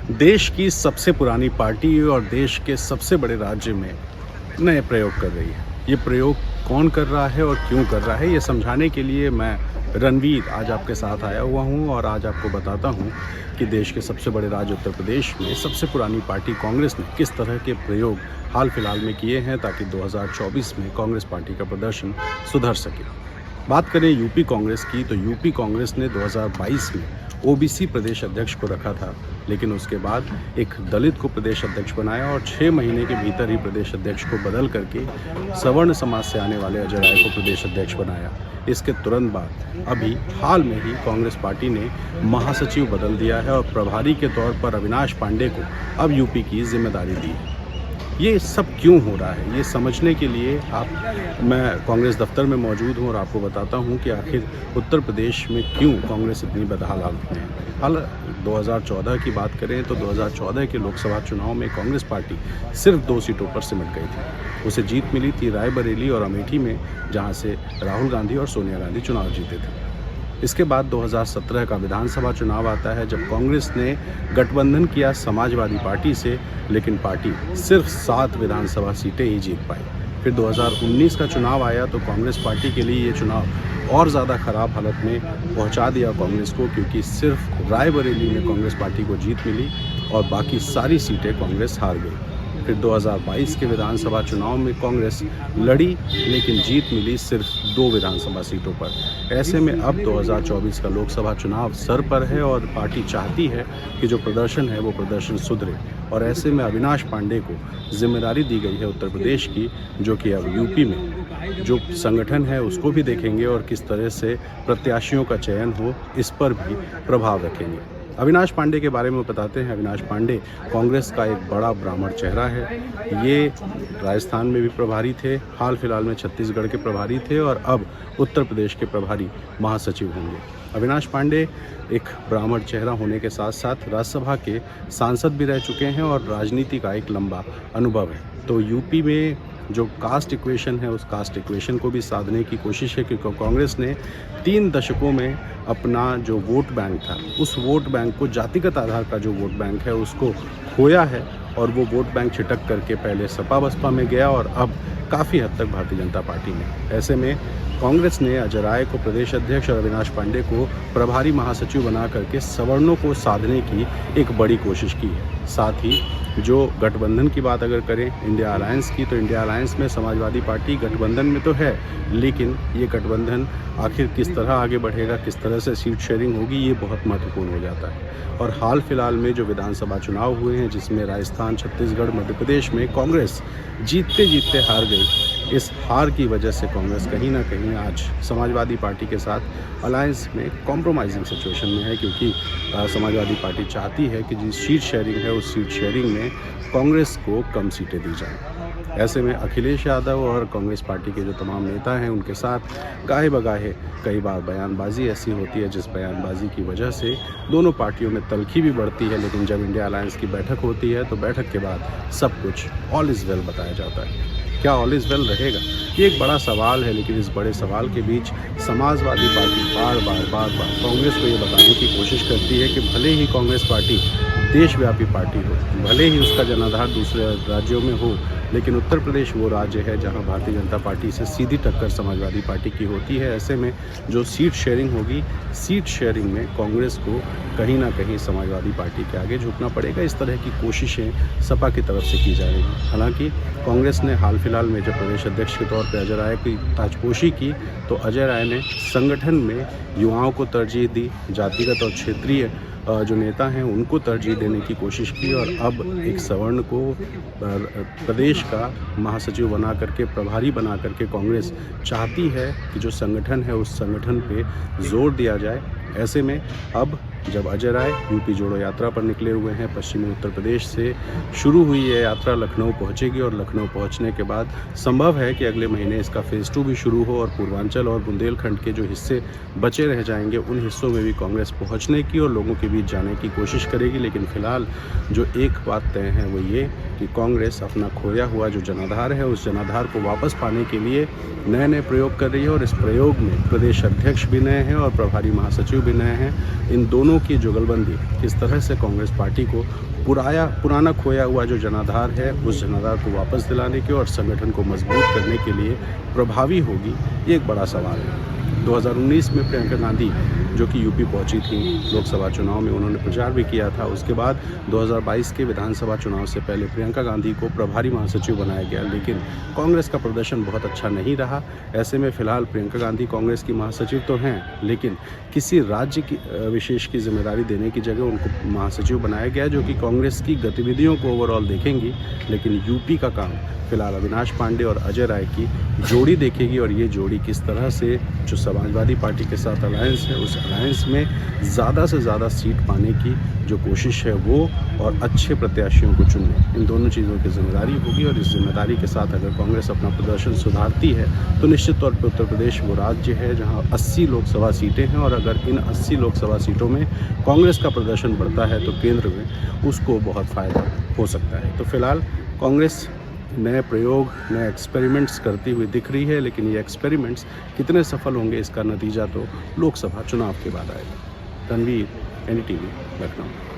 देश की सबसे पुरानी पार्टी और देश के सबसे बड़े राज्य में नए प्रयोग कर रही है। ये प्रयोग कौन कर रहा है और क्यों कर रहा है, ये समझाने के लिए मैं रणवीर आज आपके साथ आया हुआ हूँ और आज आपको बताता हूँ कि देश के सबसे बड़े राज्य उत्तर प्रदेश में सबसे पुरानी पार्टी कांग्रेस ने किस तरह के प्रयोग हाल फिलहाल में किए हैं ताकि 2024 में कांग्रेस पार्टी का प्रदर्शन सुधर सके। बात करें यूपी कांग्रेस की, तो यूपी कांग्रेस ने 2022 में ओबीसी प्रदेश अध्यक्ष को रखा था, लेकिन उसके बाद एक दलित को प्रदेश अध्यक्ष बनाया और 6 महीने के भीतर ही प्रदेश अध्यक्ष को बदल करके सवर्ण समाज से आने वाले अजय राय को प्रदेश अध्यक्ष बनाया। इसके तुरंत बाद अभी हाल में ही कांग्रेस पार्टी ने महासचिव बदल दिया है और प्रभारी के तौर पर अविनाश पांडे को अब यूपी की जिम्मेदारी दी है। ये सब क्यों हो रहा है, ये समझने के लिए मैं कांग्रेस दफ्तर में मौजूद हूँ और आपको बताता हूँ कि आखिर उत्तर प्रदेश में क्यों कांग्रेस इतनी बदहाल हालत में है। हाल 2014 की बात करें तो 2014 के लोकसभा चुनाव में कांग्रेस पार्टी सिर्फ 2 सीटों पर सिमट गई थी। उसे जीत मिली थी रायबरेली और अमेठी में, जहाँ से राहुल गांधी और सोनिया गांधी चुनाव जीते थे। इसके बाद 2017 का विधानसभा चुनाव आता है, जब कांग्रेस ने गठबंधन किया समाजवादी पार्टी से, लेकिन पार्टी सिर्फ 7 विधानसभा सीटें ही जीत पाई। फिर 2019 का चुनाव आया तो कांग्रेस पार्टी के लिए ये चुनाव और ज़्यादा ख़राब हालत में पहुंचा दिया कांग्रेस को, क्योंकि सिर्फ रायबरेली में कांग्रेस पार्टी को जीत मिली और बाकी सारी सीटें कांग्रेस हार गई। फिर 2022 के विधानसभा चुनाव में कांग्रेस लड़ी, लेकिन जीत मिली सिर्फ 2 विधानसभा सीटों पर। ऐसे में अब 2024 का लोकसभा चुनाव सर पर है और पार्टी चाहती है कि जो प्रदर्शन है वो प्रदर्शन सुधरे, और ऐसे में अविनाश पांडे को जिम्मेदारी दी गई है उत्तर प्रदेश की, जो कि अब यूपी में जो संगठन है उसको भी देखेंगे और किस तरह से प्रत्याशियों का चयन हो, इस पर भी प्रभाव रखेंगे। अविनाश पांडे के बारे में बताते हैं। अविनाश पांडे कांग्रेस का एक बड़ा ब्राह्मण चेहरा है। ये राजस्थान में भी प्रभारी थे, हाल फिलहाल में छत्तीसगढ़ के प्रभारी थे और अब उत्तर प्रदेश के प्रभारी महासचिव होंगे। अविनाश पांडे एक ब्राह्मण चेहरा होने के साथ साथ राज्यसभा के सांसद भी रह चुके हैं और राजनीति का एक लंबा अनुभव है। तो यूपी में जो कास्ट इक्वेशन है, उस कास्ट इक्वेशन को भी साधने की कोशिश है, क्योंकि कांग्रेस ने 3 दशकों में अपना जो वोट बैंक था, उस वोट बैंक को, जातिगत आधार का जो वोट बैंक है उसको खोया है और वो वोट बैंक छिटक करके पहले सपा बसपा में गया और अब काफ़ी हद तक भारतीय जनता पार्टी में। ऐसे में कांग्रेस ने अजय राय को प्रदेश अध्यक्ष और अविनाश पांडे को प्रभारी महासचिव बना करके सवर्णों को साधने की एक बड़ी कोशिश की है। साथ ही जो गठबंधन की बात अगर करें इंडिया अलायंस की, तो इंडिया अलायंस में समाजवादी पार्टी गठबंधन में तो है, लेकिन ये गठबंधन आखिर किस तरह आगे बढ़ेगा, किस तरह से सीट शेयरिंग होगी, ये बहुत महत्वपूर्ण हो जाता है। और हाल फिलहाल में जो विधानसभा चुनाव हुए हैं, जिसमें राजस्थान, छत्तीसगढ़, मध्य प्रदेश में कांग्रेस जीतते जीतते हार गई, इस हार की वजह से कांग्रेस कहीं ना कहीं आज समाजवादी पार्टी के साथ अलायंस में कॉम्प्रोमाइजिंग सिचुएशन में है, क्योंकि समाजवादी पार्टी चाहती है कि जिस सीट शेयरिंग है उस सीट शेयरिंग में कांग्रेस को कम सीटें दी जाएं। ऐसे में अखिलेश यादव और कांग्रेस पार्टी के जो तमाम नेता हैं उनके साथ गाहे बगाहे कई बार बयानबाजी ऐसी होती है, जिस बयानबाजी की वजह से दोनों पार्टियों में तलखी भी बढ़ती है। लेकिन जब इंडिया अलायंस की बैठक होती है तो बैठक के बाद सब कुछ ऑल इज़ वेल बताया जाता है। क्या ऑल इज़ वेल रहेगा, ये एक बड़ा सवाल है, लेकिन इस बड़े सवाल के बीच समाजवादी पार्टी बार बार कांग्रेस को ये बताने की कोशिश करती है कि भले ही कांग्रेस पार्टी देशव्यापी पार्टी हो, भले ही उसका जनाधार दूसरे राज्यों में हो, लेकिन उत्तर प्रदेश वो राज्य है जहां भारतीय जनता पार्टी से सीधी टक्कर समाजवादी पार्टी की होती है। ऐसे में जो सीट शेयरिंग होगी, सीट शेयरिंग में कांग्रेस को कहीं ना कहीं समाजवादी पार्टी के आगे झुकना पड़ेगा। इस तरह की कोशिशें सपा की तरफ से की जा रही हैं। हालांकि कांग्रेस ने हाल फिलहाल में जब प्रदेश अध्यक्ष के तौर पर अजय राय की ताजपोशी की, तो अजय राय ने संगठन में युवाओं को तरजीह दी, जातिगत और क्षेत्रीय जो नेता हैं उनको तरजीह देने की कोशिश की और अब एक सवर्ण को प्रदेश का महासचिव बना करके, प्रभारी बना करके कांग्रेस चाहती है कि जो संगठन है उस संगठन पे जोर दिया जाए। ऐसे में अब जब अजय राय यूपी जोड़ो यात्रा पर निकले हुए हैं, पश्चिमी उत्तर प्रदेश से शुरू हुई ये यात्रा लखनऊ पहुंचेगी और लखनऊ पहुंचने के बाद संभव है कि अगले महीने इसका फेज़ 2 भी शुरू हो और पूर्वांचल और बुंदेलखंड के जो हिस्से बचे रह जाएंगे उन हिस्सों में भी कांग्रेस पहुंचने की और लोगों के बीच जाने की कोशिश करेगी। लेकिन फिलहाल जो एक बात तय है वो ये कि कांग्रेस अपना खोया हुआ जो जनाधार है उस जनाधार को वापस पाने के लिए नए नए प्रयोग कर रही है और इस प्रयोग में प्रदेश अध्यक्ष भी नए हैं और प्रभारी महासचिव भी नए हैं। इन दोनों दोनों की जुगलबंदी किस तरह से कांग्रेस पार्टी को पुराना खोया हुआ जो जनाधार है उस जनाधार को वापस दिलाने की और संगठन को मजबूत करने के लिए प्रभावी होगी, ये एक बड़ा सवाल है। 2019 में प्रियंका गांधी जो कि यूपी पहुंची थी, लोकसभा चुनाव में उन्होंने प्रचार भी किया था। उसके बाद 2022 के विधानसभा चुनाव से पहले प्रियंका गांधी को प्रभारी महासचिव बनाया गया, लेकिन कांग्रेस का प्रदर्शन बहुत अच्छा नहीं रहा। ऐसे में फिलहाल प्रियंका गांधी कांग्रेस की महासचिव तो हैं, लेकिन किसी राज्य की विशेष की जिम्मेदारी देने की जगह उनको महासचिव बनाया गया, जो कि कांग्रेस की गतिविधियों को ओवरऑल देखेंगी, लेकिन यूपी का काम फिलहाल अविनाश पांडे और अजय राय की जोड़ी देखेगी। और ये जोड़ी किस तरह से जो समाजवादी पार्टी के साथ अलायंस है, उस अलायंस में ज़्यादा से ज़्यादा सीट पाने की जो कोशिश है वो, और अच्छे प्रत्याशियों को चुनने, इन दोनों चीज़ों की जिम्मेदारी होगी। और इस जिम्मेदारी के साथ अगर कांग्रेस अपना प्रदर्शन सुधारती है तो निश्चित तौर पर उत्तर प्रदेश वो राज्य है जहाँ 80 लोकसभा सीटें हैं, और अगर इन 80 लोकसभा सीटों में कांग्रेस का प्रदर्शन बढ़ता है तो केंद्र में उसको बहुत फ़ायदा हो सकता है। तो फिलहाल कांग्रेस नए प्रयोग, नए एक्सपेरिमेंट्स करती हुई दिख रही है, लेकिन ये एक्सपेरिमेंट्स कितने सफल होंगे इसका नतीजा तो लोकसभा चुनाव के बाद आएगा। रणवीर, NDTV, लखनऊ।